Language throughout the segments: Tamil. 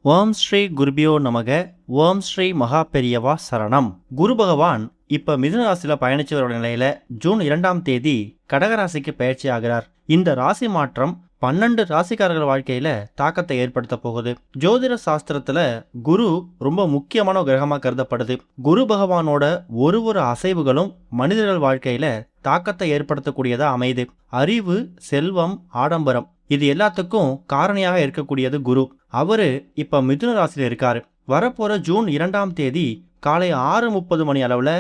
ஓம் ஸ்ரீ குருபியோ நமக. ஓம் ஸ்ரீ மகா பெரியவா சரணம். குரு பகவான் இப்ப மிதுன ராசியில பயணிச்சு வர நிலையில ஜூன் 2ஆம் தேதி கடகராசிக்கு பயிற்சி ஆகிறார். இந்த ராசி மாற்றம் 12 ராசிக்காரர்கள் வாழ்க்கையில தாக்கத்தை ஏற்படுத்த போகுது. ஜோதிட சாஸ்திரத்துல குரு ரொம்ப முக்கியமான கிரகமா கருதப்படுது. குரு பகவானோட ஒரு அசைவுகளும் மனிதர்கள் வாழ்க்கையில தாக்கத்தை ஏற்படுத்தக்கூடியதா அமையுது. அறிவு, செல்வம், ஆடம்பரம் இது எல்லாத்துக்கும் காரணியாக இருக்கக்கூடியது குரு. அவரு இப்ப மிதுன ராசியில இருக்காரு. வரப்போற ஜூன் 2ஆம் தேதி காலை 6:30 மணி அளவுல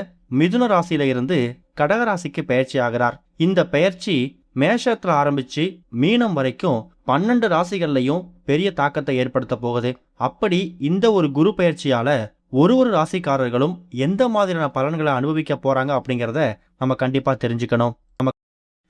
மிதுன ராசியில இருந்து கடகராசிக்கு பயிற்சி ஆகிறார். இந்த பயிற்சி மேஷத்துல ஆரம்பிச்சு மீனம் வரைக்கும் 12 ராசிகள்லையும் பெரிய தாக்கத்தை ஏற்படுத்த போகுது. அப்படி இந்த ஒரு குரு பயிற்சியால ஒரு ராசிக்காரர்களும் எந்த மாதிரியான பலன்களை அனுபவிக்க போறாங்க அப்படிங்கிறத நம்ம கண்டிப்பா தெரிஞ்சுக்கணும்.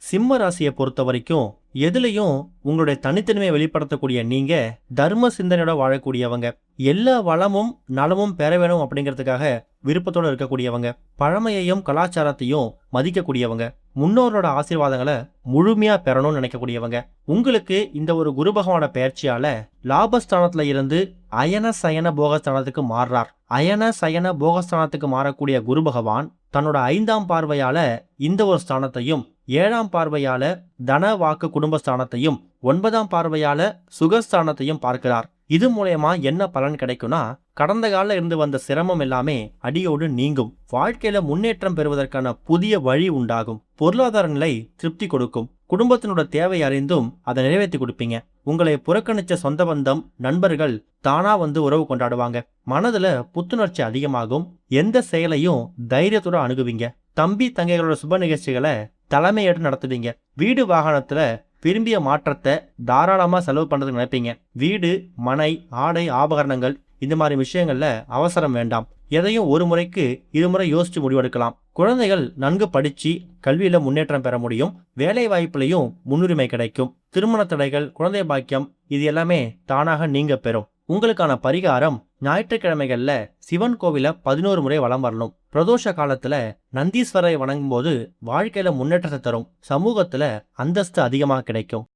சிம்ம ராசியை பொறுத்த வரைக்கும் எதுலையும் உங்களுடைய தனித்தன்மையை வெளிப்படுத்தக்கூடிய நீங்க தர்ம சிந்தனையோட வாழக்கூடியவங்க, எல்லா வளமும் நலமும் பெற வேணும் அப்படிங்கிறதுக்காக விருப்பத்தோட இருக்கக்கூடியவங்க, பழமையையும் கலாச்சாரத்தையும் மதிக்கக்கூடியவங்க, முன்னோரோட ஆசீர்வாதங்களை முழுமையா பெறணும்னு நினைக்கக்கூடியவங்க. உங்களுக்கு இந்த ஒரு குரு பகவான பயிற்சியால லாபஸ்தானத்துல இருந்து அயன சயன போகஸ்தானத்துக்கு மாறுறார். அயன சயன போகஸ்தானத்துக்கு மாறக்கூடிய குரு பகவான் தன்னோட 5ஆம் பார்வையால இந்த ஒரு ஸ்தானத்தையும், 7ஆம் பார்வையால தன வாக்கு குடும்பஸ்தானத்தையும், 9ஆம் பார்வையால சுகஸ்தானத்தையும் பார்க்கிறார். இது மூலயமா என்ன பலன் கிடைக்கும்னா, கடந்த கால இருந்து வந்த சிரமம் எல்லாமே அடியோடு நீங்கும். வாழ்க்கையில முன்னேற்றம் பெறுவதற்கான புதிய வழி உண்டாகும். பொருளாதார நிலை திருப்தி கொடுக்கும். குடும்பத்தினோட தேவை அறிந்தும் அதை நிறைவேற்றி கொடுப்பீங்க. உங்களை புறக்கணிச்ச சொந்த பந்தம், நண்பர்கள் தானா வந்து உறவு கொண்டாடுவாங்க. மனதுல புத்துணர்ச்சி அதிகமாகும். எந்த செயலையும் தைரியத்தோட அணுகுவீங்க. தம்பி தங்கைகளோட சுப நிகழ்ச்சிகளை தலைமையேற்று நடத்துவீங்க. வீடு வாகனத்துல விரும்பிய மாற்றத்தை தாராளமா செலவு பண்றதுக்கு நினைப்பீங்க. வீடு, மனை, ஆடை, ஆபரணங்கள் இந்த மாதிரி விஷயங்கள்ல அவசரம் வேண்டாம். எதையும் ஒரு முறைக்கு இருமுறை யோசிச்சு முடிவெடுக்கலாம். குழந்தைகள் நன்கு படிச்சு கல்வியில முன்னேற்றம் பெற முடியும். வேலை வாய்ப்புலையும் முன்னுரிமை கிடைக்கும். திருமண தடைகள், குழந்தை பாக்கியம் இது எல்லாமே தானாக நீங்க பெறும். உங்களுக்கான பரிகாரம், ஞாயிற்றுக்கிழமைகள்ல சிவன் கோவில 11 முறை வலம் வரணும். பிரதோஷ காலத்துல நந்தீஸ்வரரை வணங்கும் போது வாழ்க்கையில முன்னேற்றத்தை தரும். சமூகத்துல அந்தஸ்து அதிகமாக கிடைக்கும்.